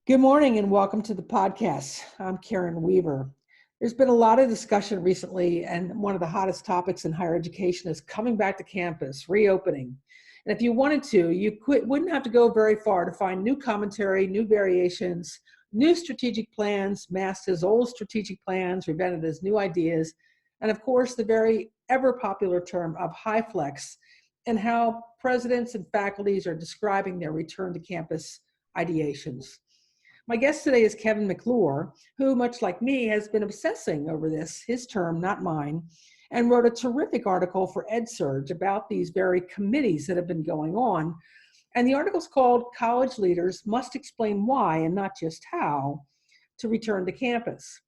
Good morning and welcome to the podcast. I'm Karen Weaver. There's been a lot of discussion recently, and one of the hottest topics in higher education is coming back to campus, reopening. And if you wanted to, wouldn't have to go very far to find new commentary, new variations, new strategic plans, masked as old strategic plans, revented as new ideas, and of course, the very ever popular term of high flex, and how presidents and faculties are describing their return to campus ideations. My guest today is Kevin McClure, who, much like me, has been obsessing over this, his term, not mine, and wrote a terrific article for EdSurge about these very committees that have been going on. And the article's called College Leaders Must Explain Why and Not Just How to Return to Campus.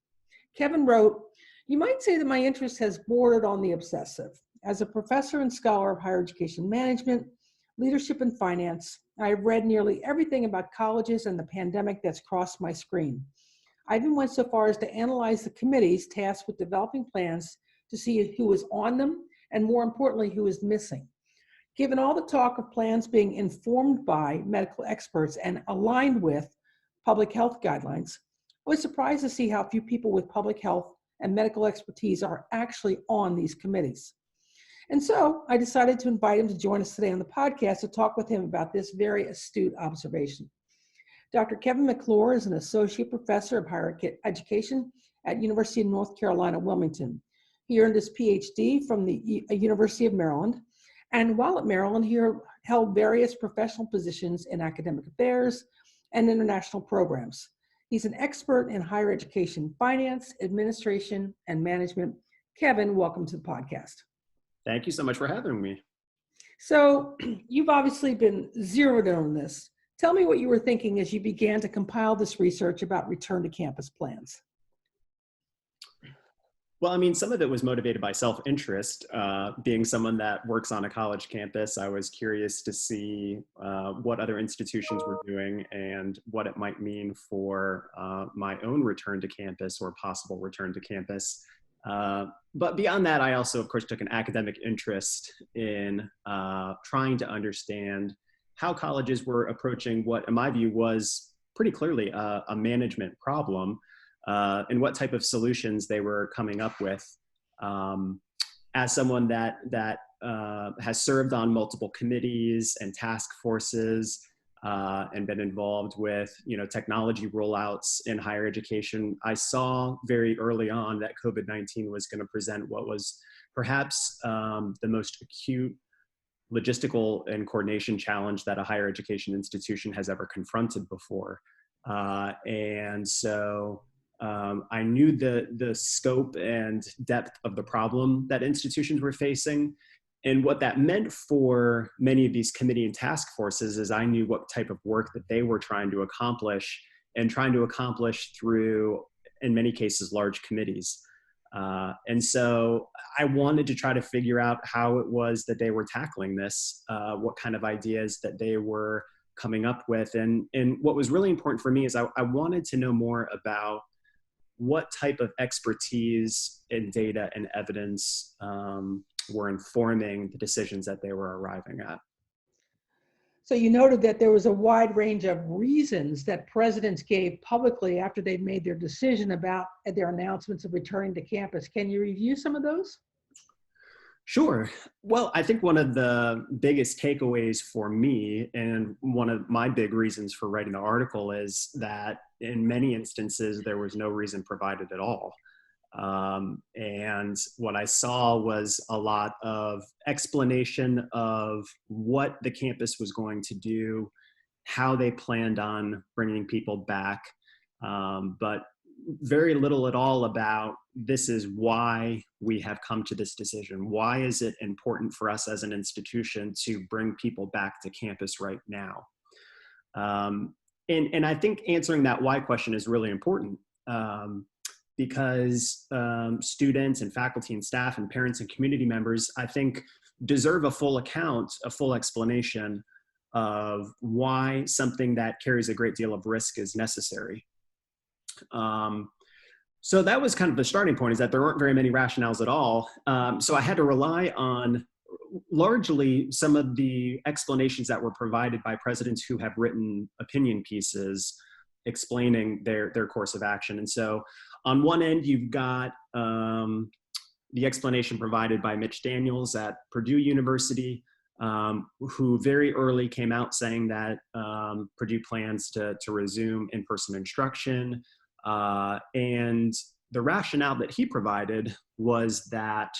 Kevin wrote, "You might say that my interest has bordered on the obsessive. As a professor and scholar of higher education management, leadership, and finance, I have read nearly everything about colleges and the pandemic that's crossed my screen. I even went so far as to analyze the committees tasked with developing plans to see who was on them and, more importantly, who is missing. Given all the talk of plans being informed by medical experts and aligned with public health guidelines, I was surprised to see how few people with public health and medical expertise are actually on these committees. And so I decided to invite him to join us today on the podcast to talk with him about this very astute observation. Dr. Kevin McClure is an associate professor of higher education at University of North Carolina, Wilmington. He earned his PhD from the University of Maryland. And while at Maryland, he held various professional positions in academic affairs and international programs. He's an expert in higher education finance, administration, and management. Kevin, welcome to the podcast. Thank you so much for having me. So you've obviously been zeroed in on this. Tell me what you were thinking as you began to compile this research about return to campus plans. Well, I mean, some of it was motivated by self-interest. Being someone that works on a college campus, I was curious to see what other institutions were doing and what it might mean for my own return to campus or possible return to campus. But beyond that, I also, of course, took an academic interest in trying to understand how colleges were approaching what, in my view, was pretty clearly a management problem, and what type of solutions they were coming up with. As someone that has served on multiple committees and task forces, and been involved with, technology rollouts in higher education, I saw very early on that COVID-19 was going to present what was perhaps the most acute logistical and coordination challenge that a higher education institution has ever confronted before. And so I knew the scope and depth of the problem that institutions were facing. And what that meant for many of these committee and task forces is I knew what type of work that they were trying to accomplish through, in many cases, large committees. And so I wanted to try to figure out how it was that they were tackling this, what kind of ideas that they were coming up with. And what was really important for me is I wanted to know more about what type of expertise in data and evidence were informing the decisions that they were arriving at. So you noted that there was a wide range of reasons that presidents gave publicly after they made their decision about their announcements of returning to campus. Can you review some of those? Sure. Well, I think one of the biggest takeaways for me, and one of my big reasons for writing the article, is that in many instances, there was no reason provided at all. And what I saw was a lot of explanation of what the campus was going to do, how they planned on bringing people back, but very little at all about this is why we have come to this decision. Why is it important for us as an institution to bring people back to campus right now? And I think answering that why question is really important. Because students and faculty and staff and parents and community members, I think, deserve a full account, a full explanation of why something that carries a great deal of risk is necessary. So that was kind of the starting point, is that there aren't very many rationales at all. So I had to rely on largely some of the explanations that were provided by presidents who have written opinion pieces explaining their course of action. And so on one end, you've got the explanation provided by Mitch Daniels at Purdue University, who very early came out saying that Purdue plans to resume in-person instruction. And the rationale that he provided was that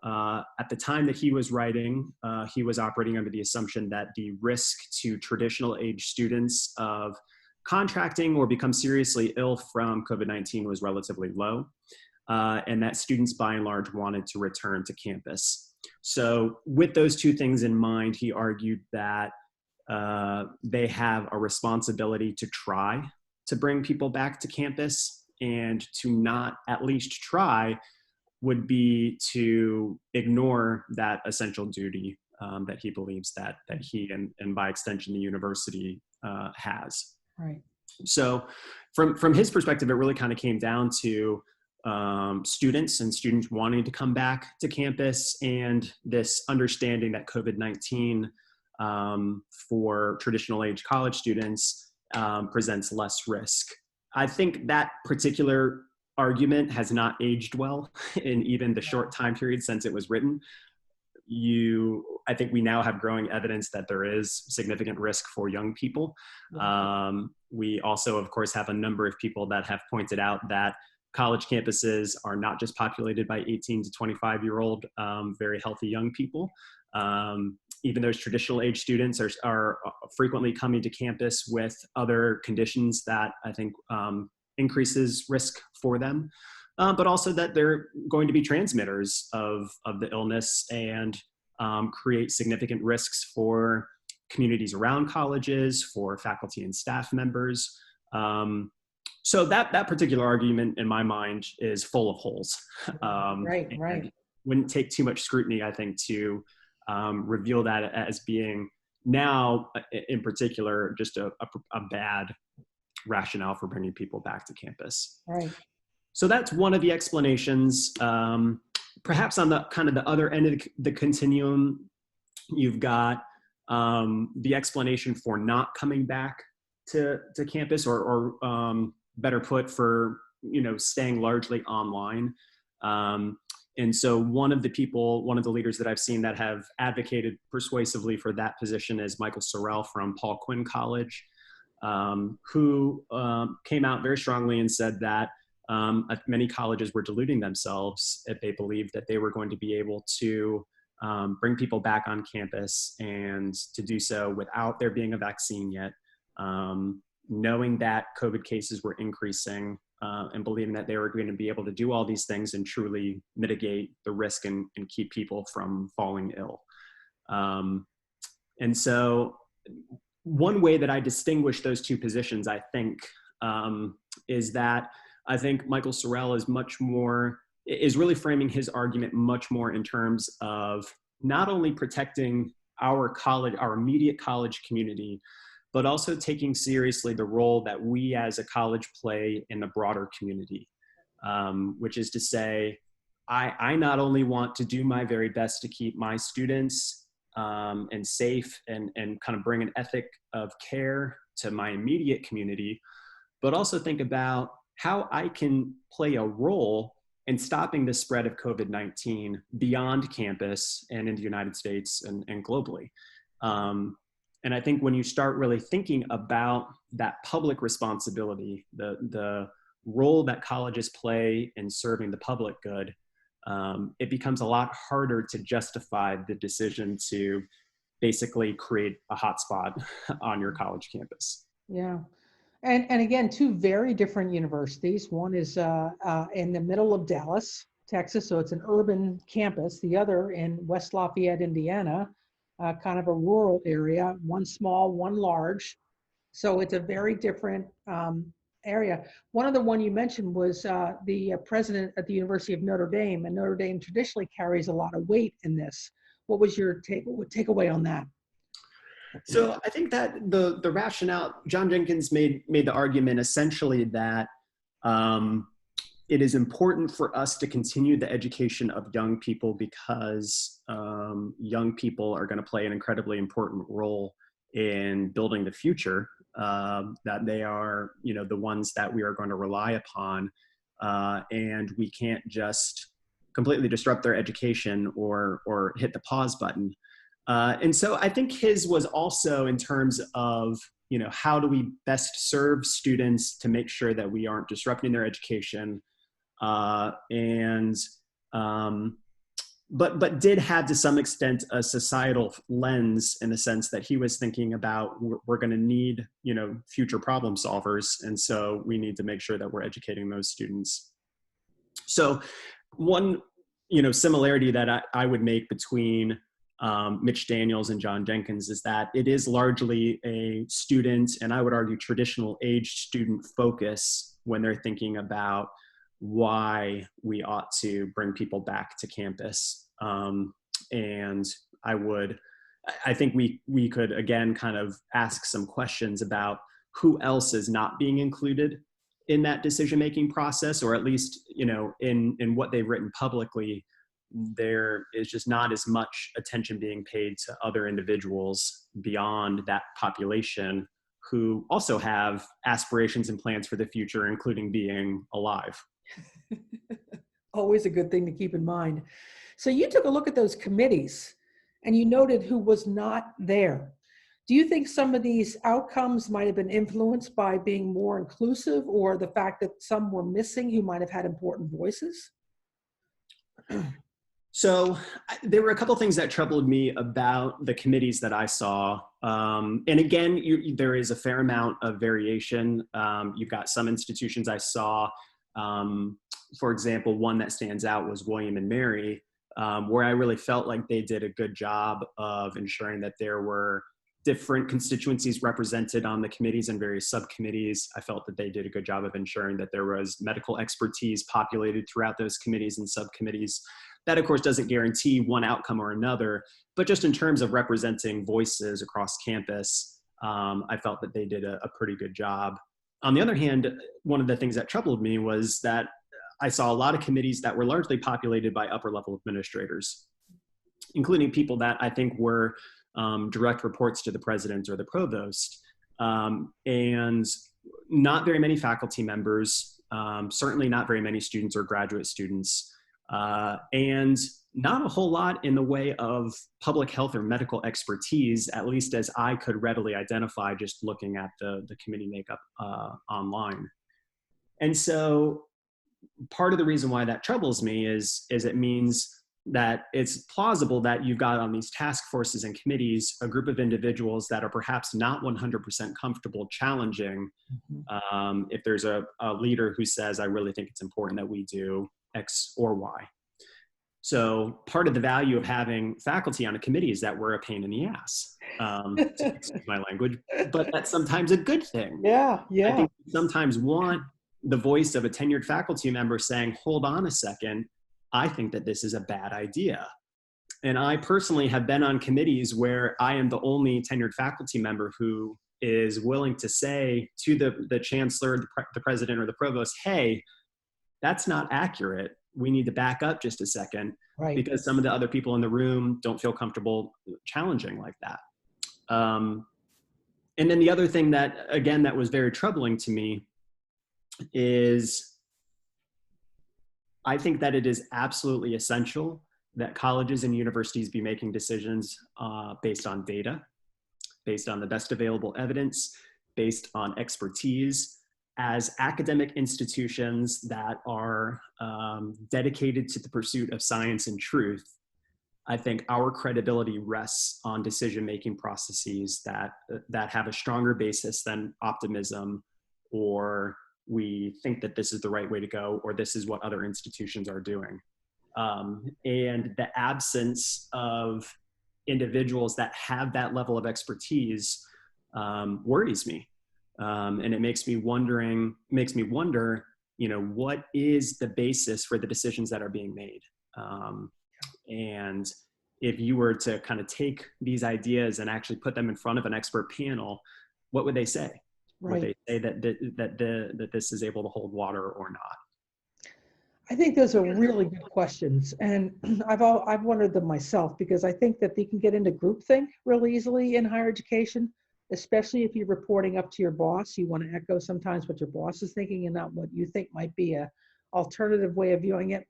at the time that he was writing, he was operating under the assumption that the risk to traditional age students of contracting or become seriously ill from COVID-19 was relatively low, and that students by and large wanted to return to campus. So with those two things in mind, he argued that they have a responsibility to try to bring people back to campus, and to not at least try would be to ignore that essential duty that he believes that he and by extension the university has. Right. So from his perspective, it really kind of came down to students wanting to come back to campus, and this understanding that COVID-19 for traditional age college students presents less risk. I think that particular argument has not aged well in even the short time period since it was written. I think we now have growing evidence that there is significant risk for young people. We also, of course, have a number of people that have pointed out that college campuses are not just populated by 18 to 25-year-old very healthy young people. Even those traditional age students are frequently coming to campus with other conditions that I think increases risk for them, but also that they're going to be transmitters of the illness and create significant risks for communities around colleges, for faculty and staff members. So that particular argument in my mind is full of holes. Right. Wouldn't take too much scrutiny, I think, to reveal that as being now, in particular, just a bad rationale for bringing people back to campus. Right. So that's one of the explanations. Perhaps on the kind of the other end of the continuum, you've got the explanation for not coming back to campus, or better put, for staying largely online. And so one of the leaders that I've seen that have advocated persuasively for that position is Michael Sorrell from Paul Quinn College, who came out very strongly and said that many colleges were deluding themselves if they believed that they were going to be able to bring people back on campus, and to do so without there being a vaccine yet, knowing that COVID cases were increasing, and believing that they were going to be able to do all these things and truly mitigate the risk and keep people from falling ill. And so one way that I distinguish those two positions, I think, is that I think Michael Sorrell is really framing his argument much more in terms of not only protecting our immediate college community, but also taking seriously the role that we as a college play in the broader community, which is to say, I not only want to do my very best to keep my students and safe and kind of bring an ethic of care to my immediate community, but also think about how I can play a role in stopping the spread of COVID-19 beyond campus and in the United States and globally. And I think when you start really thinking about that public responsibility, the role that colleges play in serving the public good, it becomes a lot harder to justify the decision to basically create a hotspot on your college campus. Yeah. And again, two very different universities. One is in the middle of Dallas, Texas, so it's an urban campus. The other in West Lafayette, Indiana, kind of a rural area, one small, one large. So it's a very different area. One you mentioned was the president at the University of Notre Dame, and Notre Dame traditionally carries a lot of weight in this. What was your takeaway on that? So I think that the rationale, John Jenkins made the argument essentially that it is important for us to continue the education of young people because young people are going to play an incredibly important role in building the future that they are, the ones that we are going to rely upon, and we can't just completely disrupt their education or hit the pause button. And so I think his was also in terms of, how do we best serve students to make sure that we aren't disrupting their education, but did have to some extent a societal lens, in the sense that he was thinking about, we're going to need, future problem solvers. And so we need to make sure that we're educating those students. So one, similarity that I would make between Mitch Daniels and John Jenkins is that it is largely a student, and I would argue traditional age student focus when they're thinking about why we ought to bring people back to campus. And I think we could again kind of ask some questions about who else is not being included in that decision-making process, or at least, in what they've written publicly, there is just not as much attention being paid to other individuals beyond that population who also have aspirations and plans for the future, including being alive. Always a good thing to keep in mind. So you took a look at those committees and you noted who was not there. Do you think some of these outcomes might have been influenced by being more inclusive, or the fact that some were missing who might have had important voices? So there were a couple things that troubled me about the committees that I saw. And again, there is a fair amount of variation. You've got some institutions I saw, for example, one that stands out was William and Mary, where I really felt like they did a good job of ensuring that there were different constituencies represented on the committees and various subcommittees. I felt that they did a good job of ensuring that there was medical expertise populated throughout those committees and subcommittees. That, of course, doesn't guarantee one outcome or another, but just in terms of representing voices across campus, I felt that they did a pretty good job. On the other hand, one of the things that troubled me was that I saw a lot of committees that were largely populated by upper-level administrators, including people that I think were direct reports to the president or the provost, and not very many faculty members, certainly not very many students or graduate students, and not a whole lot in the way of public health or medical expertise, at least as I could readily identify just looking at the committee makeup online. And so part of the reason why that troubles me is it means that it's plausible that you've got on these task forces and committees a group of individuals that are perhaps not 100% comfortable challenging if there's a leader who says, I really think it's important that we do X or Y. So part of the value of having faculty on a committee is that we're a pain in the ass, to excuse my language, but that's sometimes a good thing. Yeah. I think we sometimes want the voice of a tenured faculty member saying, hold on a second, I think that this is a bad idea. And I personally have been on committees where I am the only tenured faculty member who is willing to say to the chancellor, the president, or the provost, hey, that's not accurate. We need to back up just a second, right? Because some of the other people in the room don't feel comfortable challenging like that. And then the other thing that, again, that was very troubling to me is I think that it is absolutely essential that colleges and universities be making decisions based on data, based on the best available evidence, based on expertise. As academic institutions that are dedicated to the pursuit of science and truth, I think our credibility rests on decision-making processes that have a stronger basis than optimism, or we think that this is the right way to go, or this is what other institutions are doing. And the absence of individuals that have that level of expertise worries me. And it makes me wonder, what is the basis for the decisions that are being made? And if you were to kind of take these ideas and actually put them in front of an expert panel, what would they say? Right. Would they say that this is able to hold water or not? I think those are really good questions, and I've wondered them myself, because I think that they can get into groupthink really easily in higher education, especially if you're reporting up to your boss. You want to echo sometimes what your boss is thinking and not what you think might be a alternative way of viewing it.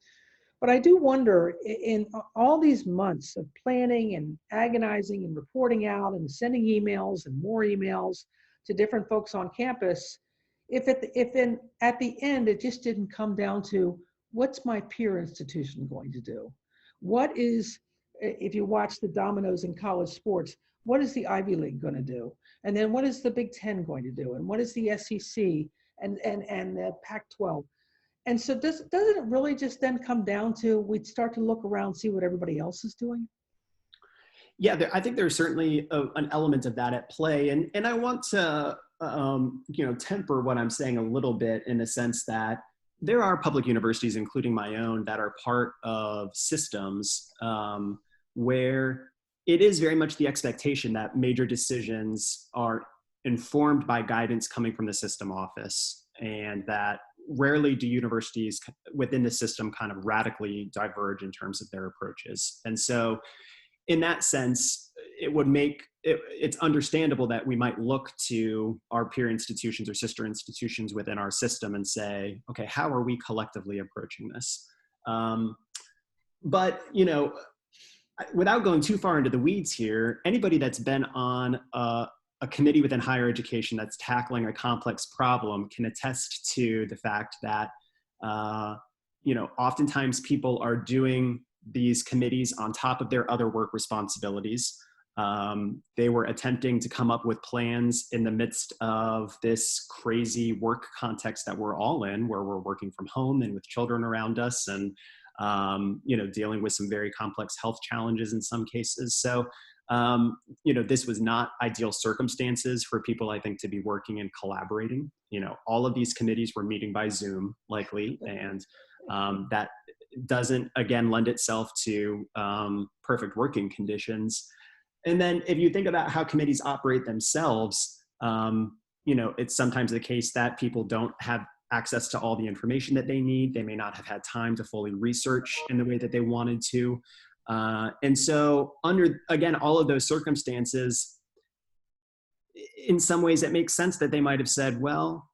But I do wonder, in all these months of planning and agonizing and reporting out and sending emails and more emails to different folks on campus, if at the end it just didn't come down to what's my peer institution going to do? What is, if you watch the dominoes in college sports, what is the Ivy League going to do? And then what is the Big Ten going to do? And what is the SEC and the Pac-12? And so doesn't it really just then come down to we'd start to look around, see what everybody else is doing? Yeah, I think there's certainly an element of that at play. And I want to, temper what I'm saying a little bit in the sense that there are public universities, including my own, that are part of systems where it is very much the expectation that major decisions are informed by guidance coming from the system office, and that rarely do universities within the system kind of radically diverge in terms of their approaches. And so in that sense, it would make it's understandable that we might look to our peer institutions or sister institutions within our system and say, okay, how are we collectively approaching this? But, without going too far into the weeds here, anybody that's been on a committee within higher education that's tackling a complex problem can attest to the fact that, oftentimes people are doing these committees on top of their other work responsibilities. They were attempting to come up with plans in the midst of this crazy work context that we're all in, where we're working from home and with children around us and, dealing with some very complex health challenges in some cases. So, this was not ideal circumstances for people, I think, to be working and collaborating. All of these committees were meeting by Zoom likely, and that doesn't, again, lend itself to perfect working conditions. And then if you think about how committees operate themselves, it's sometimes the case that people don't have access to all the information that they need. They may not have had time to fully research in the way that they wanted to. And so under, again, all of those circumstances, in some ways it makes sense that they might have said, well,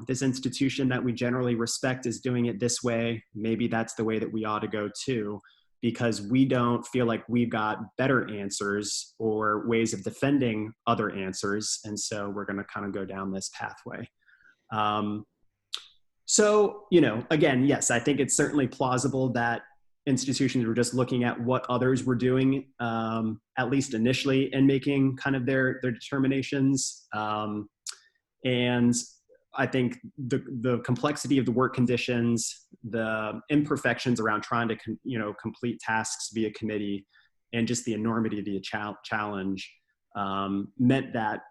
this institution that we generally respect is doing it this way. Maybe that's the way that we ought to go too, because we don't feel like we've got better answers or ways of defending other answers. And so we're going to kind of go down this pathway. So, again, yes, I think it's certainly plausible that institutions were just looking at what others were doing, at least initially, and making kind of their determinations. And I think the complexity of the work conditions, the imperfections around trying to complete tasks via committee, and just the enormity of the challenge meant that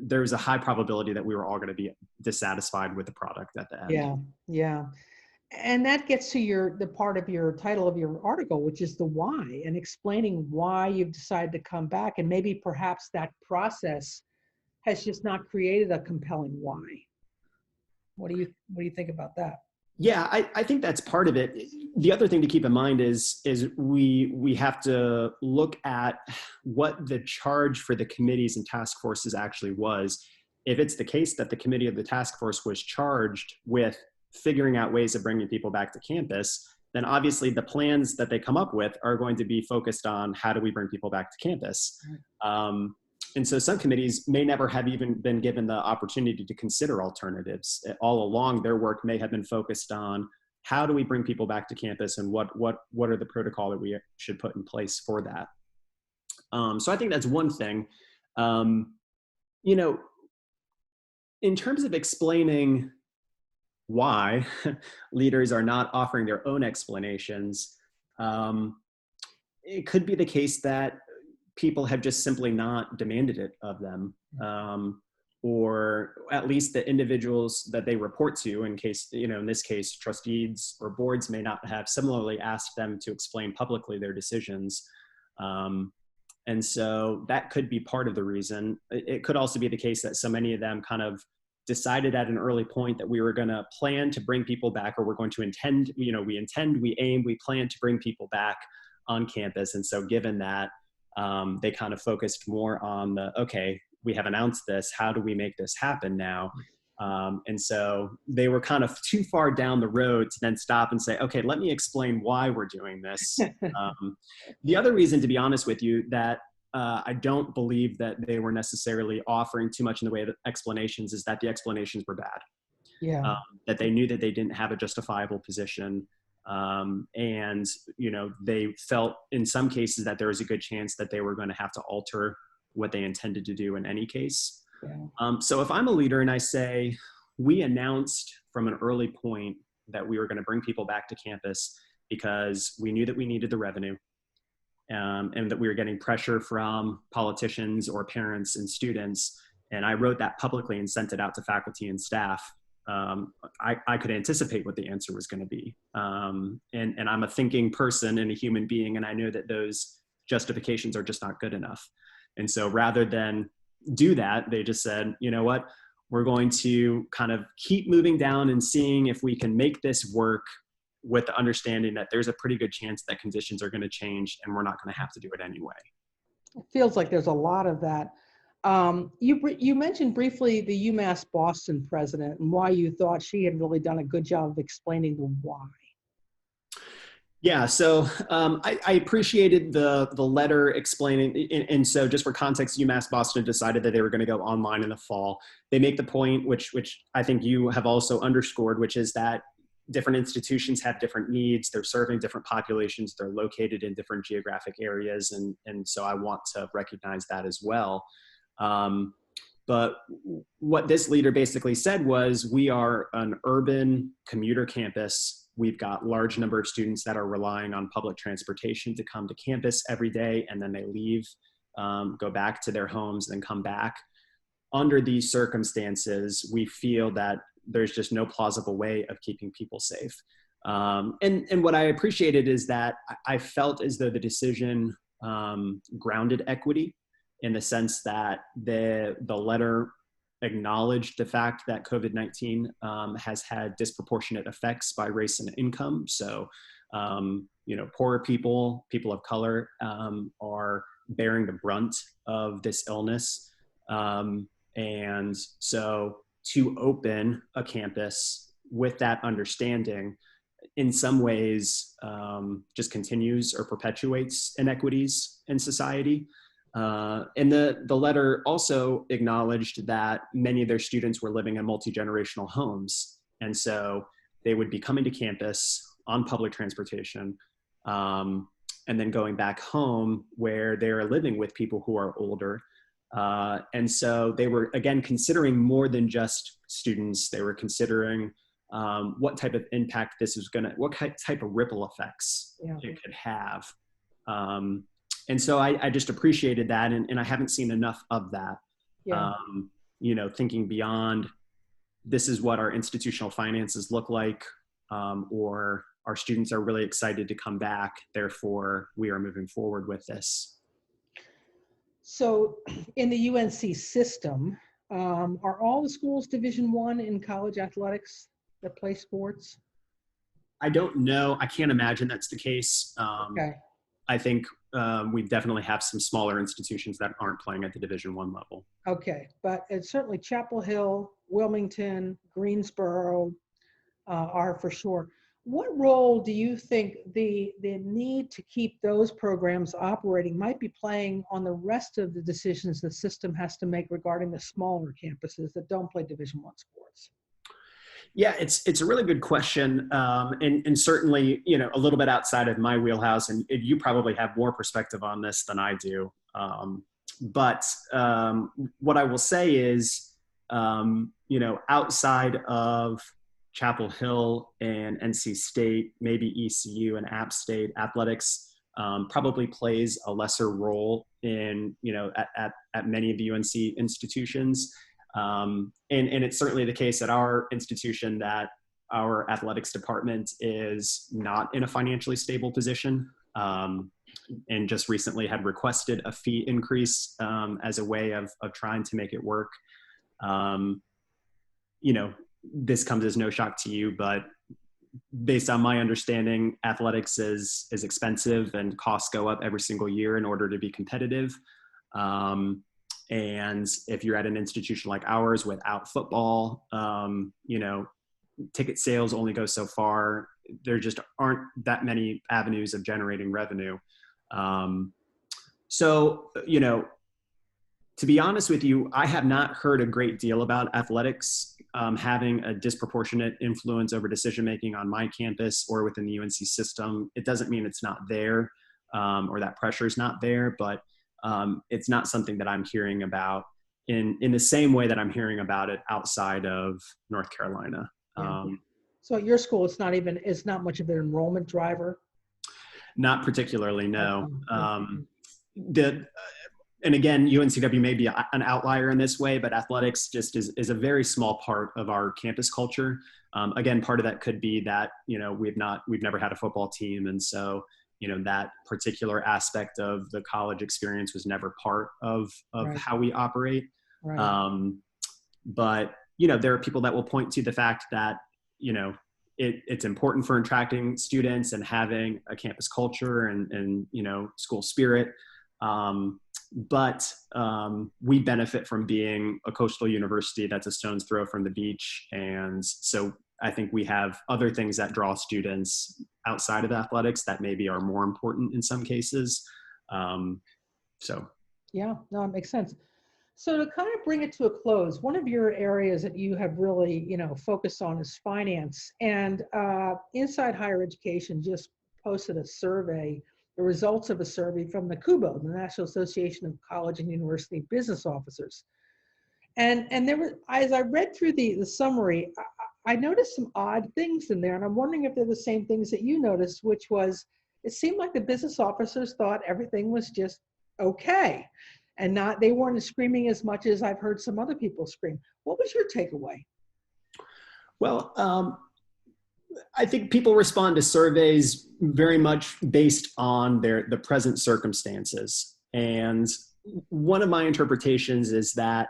there was a high probability that we were all going to be dissatisfied with the product at the end. Yeah. And that gets to the part of your title of your article, which is the why, and explaining why you've decided to come back. And maybe perhaps that process has just not created a compelling why. What do you think about that? Yeah, I think that's part of it. The other thing to keep in mind is we have to look at what the charge for the committees and task forces actually was. If it's the case that the committee of the task force was charged with figuring out ways of bringing people back to campus, then obviously the plans that they come up with are going to be focused on how do we bring people back to campus. And so some committees may never have even been given the opportunity to consider alternatives. All along, their work may have been focused on how do we bring people back to campus and what are the protocol that we should put in place for that. So I think that's one thing. In terms of explaining why leaders are not offering their own explanations, it could be the case that people have just simply not demanded it of them, or at least the individuals that they report to, in this case, trustees or boards may not have similarly asked them to explain publicly their decisions. And so that could be part of the reason. It could also be the case that so many of them kind of decided at an early point that we were going to plan to bring people back, or we're going to we aim, we plan to bring people back on campus. And so given that, they kind of focused more on we have announced this. How do we make this happen now? And so they were kind of too far down the road to then stop and say, okay, let me explain why we're doing this. The other reason, to be honest with you, that I don't believe that they were necessarily offering too much in the way of explanations is that the explanations were bad. Yeah. That they knew that they didn't have a justifiable position. And, they felt in some cases that there was a good chance that they were going to have to alter what they intended to do in any case. Yeah. So if I'm a leader and I say, we announced from an early point that we were going to bring people back to campus because we knew that we needed the revenue, and that we were getting pressure from politicians or parents and students. And I wrote that publicly and sent it out to faculty and staff. I could anticipate what the answer was going to be. And I'm a thinking person and a human being, and I know that those justifications are just not good enough. And so rather than do that, they just said, you know what, we're going to kind of keep moving down and seeing if we can make this work with the understanding that there's a pretty good chance that conditions are going to change and we're not going to have to do it anyway. It feels like there's a lot of that. You mentioned briefly the UMass Boston president and why you thought she had really done a good job of explaining the why. Yeah, so I appreciated the letter explaining, and so just for context, UMass Boston decided that they were going to go online in the fall. They make the point, which I think you have also underscored, which is that different institutions have different needs. They're serving different populations. They're located in different geographic areas, and so I want to recognize that as well. But what this leader basically said was, we are an urban commuter campus. We've got large number of students that are relying on public transportation to come to campus every day, and then they leave, go back to their homes, then come back. Under these circumstances, we feel that there's just no plausible way of keeping people safe. And what I appreciated is that I felt as though the decision grounded equity, in the sense that the letter acknowledged the fact that COVID-19 has had disproportionate effects by race and income. So, poorer people, people of color, are bearing the brunt of this illness. And so to open a campus with that understanding, in some ways, just continues or perpetuates inequities in society. And the letter also acknowledged that many of their students were living in multi-generational homes. And so they would be coming to campus on public transportation, and then going back home where they're living with people who are older. And so they were, again, considering more than just students. They were considering what type of impact this is what type of ripple effects it could have. And so I just appreciated that, and I haven't seen enough of that. Yeah. Thinking beyond, this is what our institutional finances look like, or our students are really excited to come back, therefore we are moving forward with this. So in the UNC system, are all the schools Division I in college athletics that play sports? I don't know. I can't imagine that's the case. Okay. I think we definitely have some smaller institutions that aren't playing at the Division I level. Okay, but it's certainly Chapel Hill, Wilmington, Greensboro are for sure. What role do you think the need to keep those programs operating might be playing on the rest of the decisions the system has to make regarding the smaller campuses that don't play Division I sports? Yeah, it's a really good question, and certainly, a little bit outside of my wheelhouse, and you probably have more perspective on this than I do. But what I will say is, outside of Chapel Hill and NC State, maybe ECU and App State, athletics probably plays a lesser role in, at many of the UNC institutions. And it's certainly the case at our institution that our athletics department is not in a financially stable position, and just recently had requested a fee increase as a way of trying to make it work. This comes as no shock to you, but based on my understanding, athletics is expensive and costs go up every single year in order to be competitive. And if you're at an institution like ours without football, ticket sales only go so far. There just aren't that many avenues of generating revenue. So, to be honest with you, I have not heard a great deal about athletics having a disproportionate influence over decision-making on my campus or within the UNC system. It doesn't mean it's not there or that pressure is not there, but it's not something that I'm hearing about in the same way that I'm hearing about it outside of North Carolina. Yeah. So at your school, it's not much of an enrollment driver? Not particularly, no. Okay. And again, UNCW may be an outlier in this way, but athletics just is a very small part of our campus culture. Again, part of that could be that, we've never had a football team. And so, that particular aspect of the college experience was never part of Right. how we operate. Right. But, there are people that will point to the fact that, it's important for attracting students and having a campus culture and school spirit. But we benefit from being a coastal university that's a stone's throw from the beach. And so I think we have other things that draw students outside of athletics that maybe are more important in some cases. Yeah, no, it makes sense. So to kind of bring it to a close, one of your areas that you have really, focused on is finance. And Inside Higher Education just posted a survey, the results of a survey from the CUBO, the National Association of College and University Business Officers. And there were, as I read through the summary, I noticed some odd things in there. And I'm wondering if they're the same things that you noticed, which was, it seemed like the business officers thought everything was just okay. And they weren't screaming as much as I've heard some other people scream. What was your takeaway? Well, I think people respond to surveys very much based on the present circumstances. And one of my interpretations is that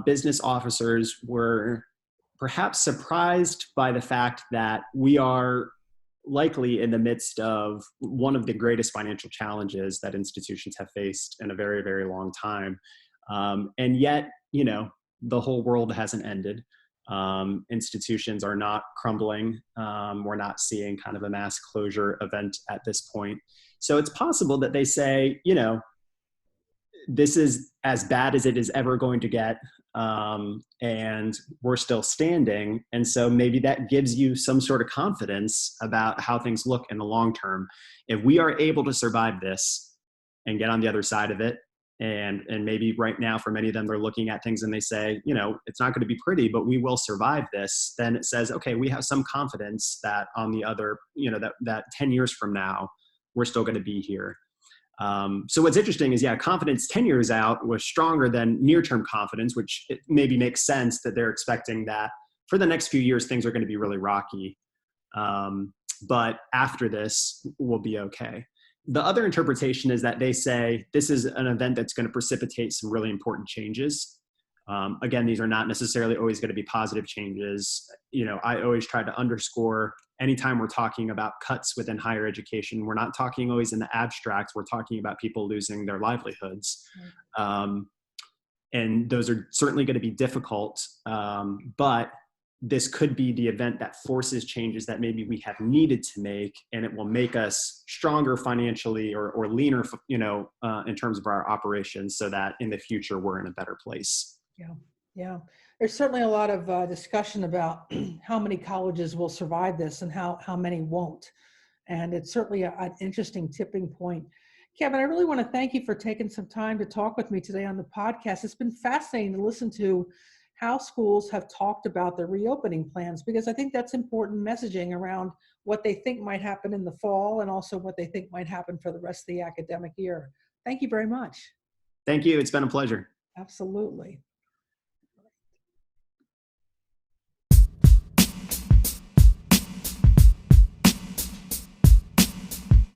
business officers were perhaps surprised by the fact that we are likely in the midst of one of the greatest financial challenges that institutions have faced in a very, very long time. And yet, the whole world hasn't ended. Institutions are not crumbling. We're not seeing kind of a mass closure event at this point. So it's possible that they say, this is as bad as it is ever going to get. And we're still standing. And so maybe that gives you some sort of confidence about how things look in the long term. If we are able to survive this and get on the other side of it, and maybe right now for many of them, they're looking at things and they say, it's not going to be pretty, but we will survive this. Then it says, okay, we have some confidence that on the other, that 10 years from now, we're still going to be here. So what's interesting is, confidence 10 years out was stronger than near-term confidence, which it maybe makes sense that they're expecting that for the next few years, things are going to be really rocky. But after this, we'll be okay. The other interpretation is that they say this is an event that's going to precipitate some really important changes. Again, these are not necessarily always going to be positive changes. I always try to underscore anytime we're talking about cuts within higher education, we're not talking always in the abstract. We're talking about people losing their livelihoods. And those are certainly going to be difficult. But this could be the event that forces changes that maybe we have needed to make, and it will make us stronger financially or leaner, in terms of our operations, so that in the future we're in a better place. Yeah. There's certainly a lot of discussion about how many colleges will survive this and how many won't. And it's certainly an interesting tipping point. Kevin, I really want to thank you for taking some time to talk with me today on the podcast. It's been fascinating to listen to how schools have talked about their reopening plans, because I think that's important messaging around what they think might happen in the fall and also what they think might happen for the rest of the academic year. Thank you very much. Thank you. It's been a pleasure. Absolutely.